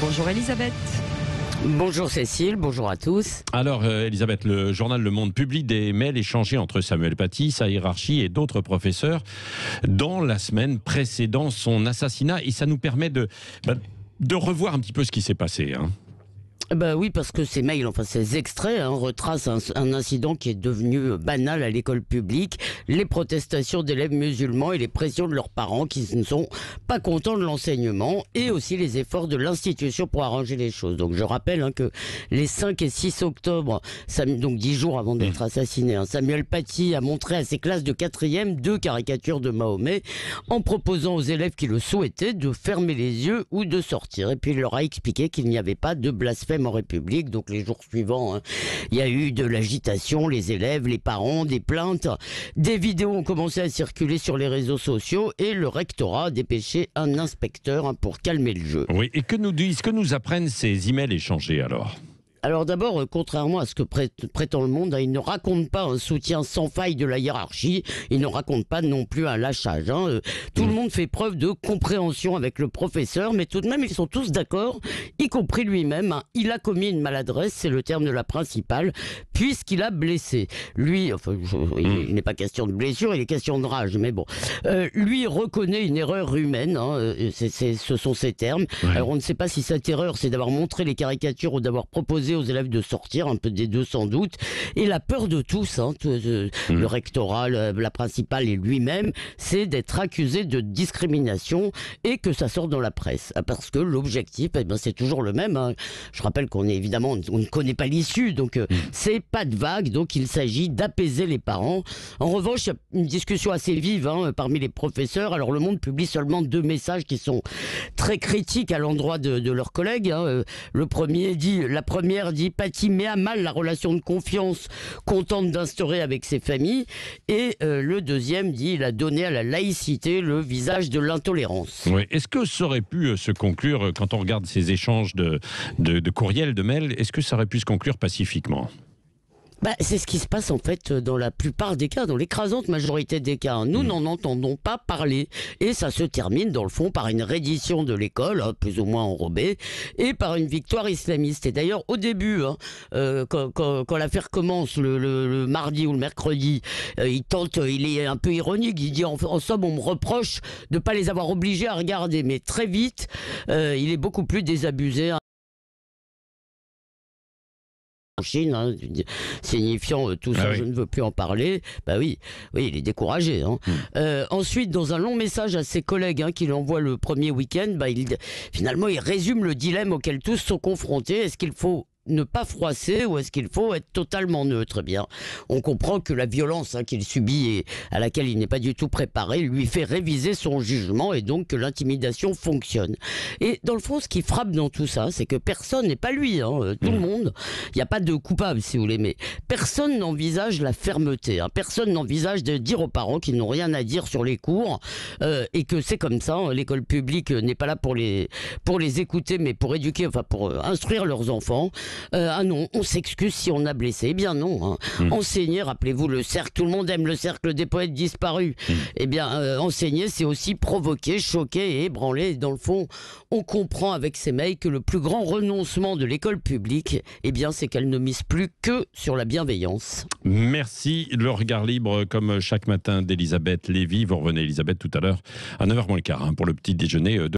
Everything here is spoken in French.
Bonjour Elisabeth. Bonjour Cécile, bonjour à tous. Alors Elisabeth, le journal Le Monde publie des mails échangés entre Samuel Paty, sa hiérarchie et d'autres professeurs dans la semaine précédant son assassinat, et ça nous permet de revoir un petit peu ce qui s'est passé. Oui, parce que ces mails, enfin ces extraits, retracent un incident qui est devenu banal à l'école publique, les protestations d'élèves musulmans et les pressions de leurs parents qui ne sont pas contents de l'enseignement, et aussi les efforts de l'institution pour arranger les choses. Donc je rappelle que les 5 et 6 octobre, donc 10 jours avant d'être assassiné, Samuel Paty a montré à ses classes de 4e 2 caricatures de Mahomet en proposant aux élèves qui le souhaitaient de fermer les yeux ou de sortir. Et puis il leur a expliqué qu'il n'y avait pas de blasphème en République. Donc les jours suivants, il y a eu de l'agitation, les élèves, les parents, des plaintes, des vidéos ont commencé à circuler sur les réseaux sociaux et le rectorat a dépêché un inspecteur pour calmer le jeu. Oui, et que nous apprennent ces emails échangés alors ? Alors d'abord, contrairement à ce que prétend Le Monde, il ne raconte pas un soutien sans faille de la hiérarchie, il ne raconte pas non plus un lâchage. Tout le monde fait preuve de compréhension avec le professeur, mais tout de même, ils sont tous d'accord, y compris lui-même. Il a commis une maladresse, c'est le terme de la principale, puisqu'il a blessé. Lui, il n'est pas question de blessure, il est question de rage, mais bon. Lui reconnaît une erreur humaine, ce sont ses termes. Ouais. Alors on ne sait pas si cette erreur, c'est d'avoir montré les caricatures ou d'avoir proposé aux élèves de sortir, un peu des deux sans doute. Et la peur de tous, le rectorat, la principale et lui-même, c'est d'être accusé de discrimination et que ça sorte dans la presse. Parce que l'objectif, c'est toujours le même. Je rappelle qu'on est évidemment, on ne connaît pas l'issue, donc c'est pas de vague, donc il s'agit d'apaiser les parents. En revanche, il y a une discussion assez vive parmi les professeurs. Alors Le Monde publie seulement 2 messages qui sont très critiques à l'endroit de leurs collègues. Le premier dit, la première dit Paty met à mal la relation de confiance qu'on tente d'instaurer avec ses familles, et le deuxième dit il a donné à la laïcité le visage de l'intolérance. Oui. Est-ce que ça aurait pu se conclure, quand on regarde ces échanges de courriels, de mails, est-ce que ça aurait pu se conclure pacifiquement ? C'est ce qui se passe en fait dans la plupart des cas, dans l'écrasante majorité des cas. Nous n'en entendons pas parler et ça se termine dans le fond par une reddition de l'école, plus ou moins enrobée, et par une victoire islamiste. Et d'ailleurs au début, quand l'affaire commence le mardi ou le mercredi, il est un peu ironique, il dit en somme on me reproche de ne pas les avoir obligés à regarder, mais très vite il est beaucoup plus désabusé. En Chine, signifiant tout ça, je ne veux plus en parler. Oui, il est découragé. Ensuite, dans un long message à ses collègues qu'il envoie le premier week-end, finalement, il résume le dilemme auquel tous sont confrontés. Est-ce qu'il faut ne pas froisser ou est-ce qu'il faut être totalement neutre ? On comprend que la violence qu'il subit et à laquelle il n'est pas du tout préparé lui fait réviser son jugement et donc que l'intimidation fonctionne. Et dans le fond, ce qui frappe dans tout ça, c'est que personne n'est pas lui, tout le monde. Il n'y a pas de coupable, si vous voulez, mais personne n'envisage la fermeté. Personne n'envisage de dire aux parents qu'ils n'ont rien à dire sur les cours et que c'est comme ça. L'école publique n'est pas là pour les écouter, mais pour éduquer, pour instruire leurs enfants. Non, on s'excuse si on a blessé. Eh bien non. Enseigner, rappelez-vous le cercle, tout le monde aime le cercle des poètes disparus. Eh bien, enseigner, c'est aussi provoquer, choquer et ébranler. Dans le fond, on comprend avec ces mails que le plus grand renoncement de l'école publique, c'est qu'elle ne mise plus que sur la bienveillance. Merci. Le regard libre, comme chaque matin, d'Elisabeth Lévy. Vous revenez, Elisabeth, tout à l'heure à 9h moins le quart pour le petit déjeuner de